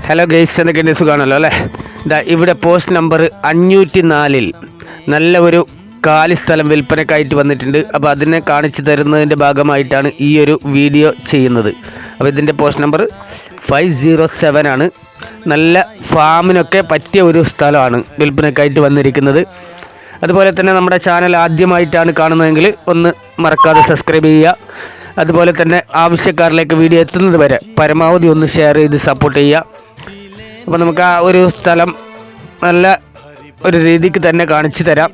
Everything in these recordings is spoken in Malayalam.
ഹലോ ഗെയ്സ്, എന്തൊക്കെയുണ്ട്? സുഖമാണല്ലോ അല്ലേ? ഇവിടെ പോസ്റ്റ് നമ്പർ 504 നല്ല ഒരു കാലി സ്ഥലം വിൽപ്പനക്കായിട്ട് വന്നിട്ടുണ്ട്. അപ്പോൾ അതിനെ കാണിച്ചു തരുന്നതിൻ്റെ ഭാഗമായിട്ടാണ് ഈ ഒരു വീഡിയോ ചെയ്യുന്നത്. അപ്പോൾ ഇതിൻ്റെ പോസ്റ്റ് നമ്പർ 507 ആണ്. നല്ല ഫാമിനൊക്കെ പറ്റിയ ഒരു സ്ഥലമാണ് വിൽപ്പനക്കായിട്ട് വന്നിരിക്കുന്നത്. അതുപോലെ തന്നെ നമ്മുടെ ചാനൽ ആദ്യമായിട്ടാണ് കാണുന്നതെങ്കിൽ ഒന്ന് മറക്കാതെ സബ്സ്ക്രൈബ് ചെയ്യുക. അതുപോലെ തന്നെ ആവശ്യക്കാരിലേക്ക് വീഡിയോ എത്തുന്നത് വരെ പരമാവധി ഒന്ന് ഷെയർ ചെയ്ത് സപ്പോർട്ട് ചെയ്യുക. അപ്പോൾ നമുക്ക് ആ ഒരു സ്ഥലം നല്ല ഒരു രീതിക്ക് തന്നെ കാണിച്ചു തരാം.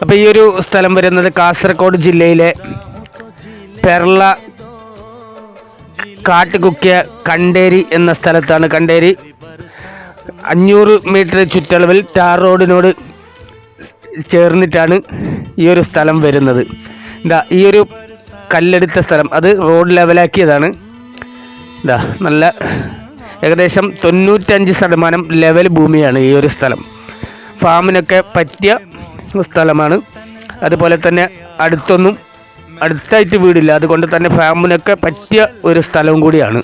അപ്പോൾ ഈ ഒരു സ്ഥലം വരുന്നത് കാസർഗോഡ് ജില്ലയിലെ പെർള കാട്ടുകുക്കിയ കണ്ടേരി എന്ന സ്ഥലത്താണ്. കണ്ടേരി 500 മീറ്റർ ചുറ്റളവിൽ ടാർ റോഡിനോട് ചേർന്നിട്ടാണ് ഈ ഒരു സ്ഥലം വരുന്നത്. ഈ ഒരു കല്ലെടുത്ത സ്ഥലം അത് റോഡ് ലെവലാക്കിയതാണ്. നല്ല ഏകദേശം 95% ലെവൽ ഭൂമിയാണ് ഈ ഒരു സ്ഥലം. ഫാമിനൊക്കെ പറ്റിയ സ്ഥലമാണ്. അതുപോലെ തന്നെ അടുത്തായിട്ട് വീടില്ല, അതുകൊണ്ട് തന്നെ ഫാമിനൊക്കെ പറ്റിയ ഒരു സ്ഥലവും കൂടിയാണ്.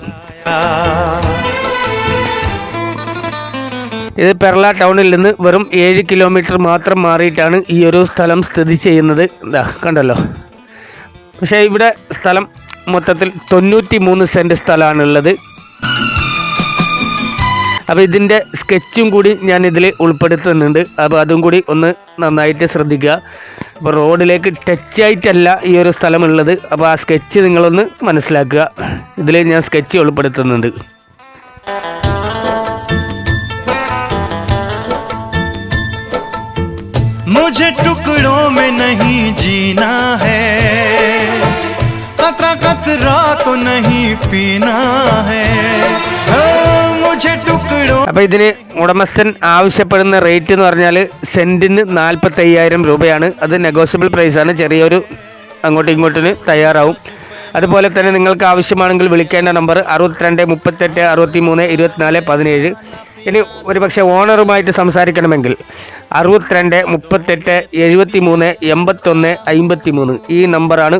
ഇത് പെർള ടൗണിൽ നിന്ന് വെറും 7 കിലോമീറ്റർ മാത്രം മാറിയിട്ടാണ് ഈ ഒരു സ്ഥലം സ്ഥിതി ചെയ്യുന്നത്. കണ്ടല്ലോ. പക്ഷേ ഇവിടെ സ്ഥലം മൊത്തത്തിൽ 93 സെൻറ്റ് സ്ഥലമാണുള്ളത്. അപ്പോൾ ഇതിൻ്റെ സ്കെച്ചും കൂടി ഞാൻ ഇതിൽ ഉൾപ്പെടുത്തുന്നുണ്ട്. അപ്പോൾ അതും കൂടി ഒന്ന് നന്നായിട്ട് ശ്രദ്ധിക്കുക. അപ്പോൾ റോഡിലേക്ക് ടച്ച് ആയിട്ടല്ല ഈ ഒരു സ്ഥലമുള്ളത്. അപ്പോൾ ആ സ്കെച്ച് നിങ്ങളൊന്ന് മനസ്സിലാക്കുക. ഇതിൽ ഞാൻ സ്കെച്ച് ഉൾപ്പെടുത്തുന്നുണ്ട്. मुझे टुकड़ों में नहीं जीना है, कतरा कतरा तो नहीं पीना है, मुझे टुकड़ों. അപ്പോൾ ഇതിന് ഉടമസ്ഥൻ ആവശ്യപ്പെടുന്ന റേറ്റ് എന്ന് പറഞ്ഞാൽ സെൻറ്റിന് 45,000 രൂപയാണ്. അത് നെഗോഷ്യബിൾ പ്രൈസാണ്. ചെറിയൊരു അങ്ങോട്ടും ഇങ്ങോട്ടിന് തയ്യാറാവും. അതുപോലെ തന്നെ നിങ്ങൾക്ക് ആവശ്യമാണെങ്കിൽ വിളിക്കേണ്ട നമ്പർ 62 38 63 24 17. ഇനി ഒരുപക്ഷെ ഓണറുമായിട്ട് സംസാരിക്കണമെങ്കിൽ 62 38 73 81 53 ഈ നമ്പറാണ്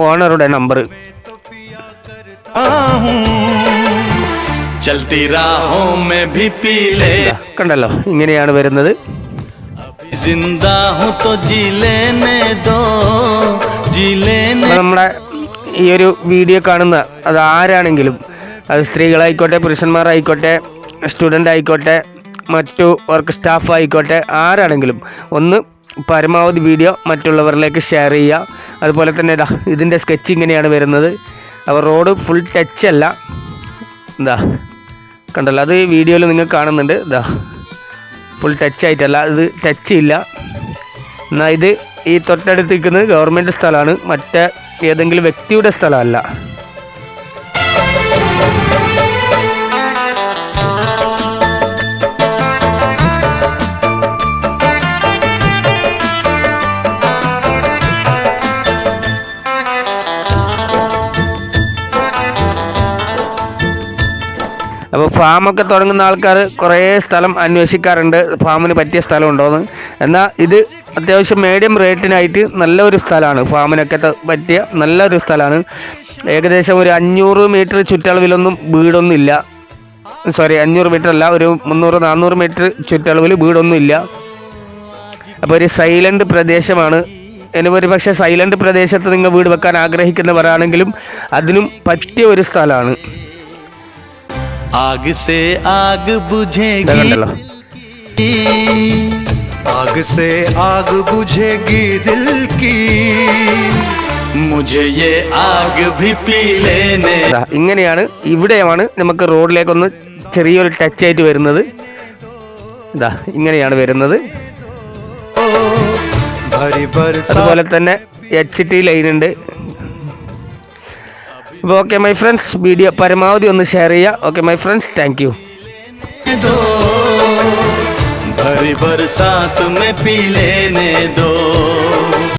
ഓണറുടെ നമ്പർ. കണ്ടല്ലോ, ഇങ്ങനെയാണ് വരുന്നത്. നമ്മുടെ ഈ ഒരു വീഡിയോ കാണുന്ന അത് ആരാണെങ്കിലും, അത് സ്ത്രീകളായിക്കോട്ടെ പുരുഷന്മാരായിക്കോട്ടെ സ്റ്റുഡൻ്റ് ആയിക്കോട്ടെ മറ്റു വർക്ക് സ്റ്റാഫ് ആയിക്കോട്ടെ ആരാണെങ്കിലും ഒന്ന് പരമാവധി വീഡിയോ മറ്റുള്ളവരിലേക്ക് ഷെയർ ചെയ്യുക. അതുപോലെ തന്നെ ഇതിൻ്റെ സ്കെച്ച് ഇങ്ങനെയാണ് വരുന്നത്. അപ്പോൾ റോഡ് ഫുൾ ടച്ച് അല്ല. കണ്ടല്ലോ, അത് വീഡിയോയിൽ നിങ്ങൾ കാണുന്നുണ്ട്. ഫുൾ ടച്ച് ആയിട്ടല്ല, ഇത് ടച്ച് ഇല്ല. എന്നാൽ ഇത് ഈ തൊട്ടടുത്ത് നിൽക്കുന്നത് ഗവൺമെൻറ് സ്ഥലമാണ്, മറ്റേ ഏതെങ്കിലും വ്യക്തിയുടെ സ്ഥലമല്ല. അപ്പോൾ ഫാമൊക്കെ തുടങ്ങുന്ന ആൾക്കാർ കുറേ സ്ഥലം അന്വേഷിക്കാറുണ്ട്, ഫാമിന് പറ്റിയ സ്ഥലമുണ്ടോയെന്ന്. എന്നാൽ ഇത് അത്യാവശ്യം മീഡിയം റേറ്റിനായിട്ട് നല്ലൊരു സ്ഥലമാണ്. ഫാമിനൊക്കെ പറ്റിയ നല്ലൊരു സ്ഥലമാണ്. ഏകദേശം ഒരു 500 മീറ്റർ ചുറ്റളവിലൊന്നും വീടൊന്നും ഇല്ല. 500 മീറ്റർ അല്ല, ഒരു 300-400 മീറ്റർ ചുറ്റളവിൽ വീടൊന്നും ഇല്ല. അപ്പോൾ ഒരു സൈലൻറ്റ് പ്രദേശമാണ്. ഇനി ഒരു പക്ഷേ സൈലൻറ്റ് പ്രദേശത്ത് നിങ്ങൾ വീട് വെക്കാൻ ആഗ്രഹിക്കുന്നവരാണെങ്കിലും അതിനും പറ്റിയ ഒരു സ്ഥലമാണ്. आग से आग बुझेगी, आग से आग बुझेगी दिल की, मुझे ये आग भी पी लेने. ഇങ്ങനെയാണ്. ഇവിടെയാണ് നമുക്ക് റോഡിലേക്കൊന്ന് ചെറിയൊരു ടച്ച് ആയിട്ട് വരുന്നത്. ഇങ്ങനെയാണ് വരുന്നത്. അതുപോലെ തന്നെ HT ലൈൻ ഉണ്ട്. ഓക്കെ മൈ ഫ്രണ്ട്സ്, വീഡിയോ പരമാവധി ഒന്ന് ഷെയർ ചെയ്യുക. Okay my friends, thank you. भरी बरसात में पी लेने दो.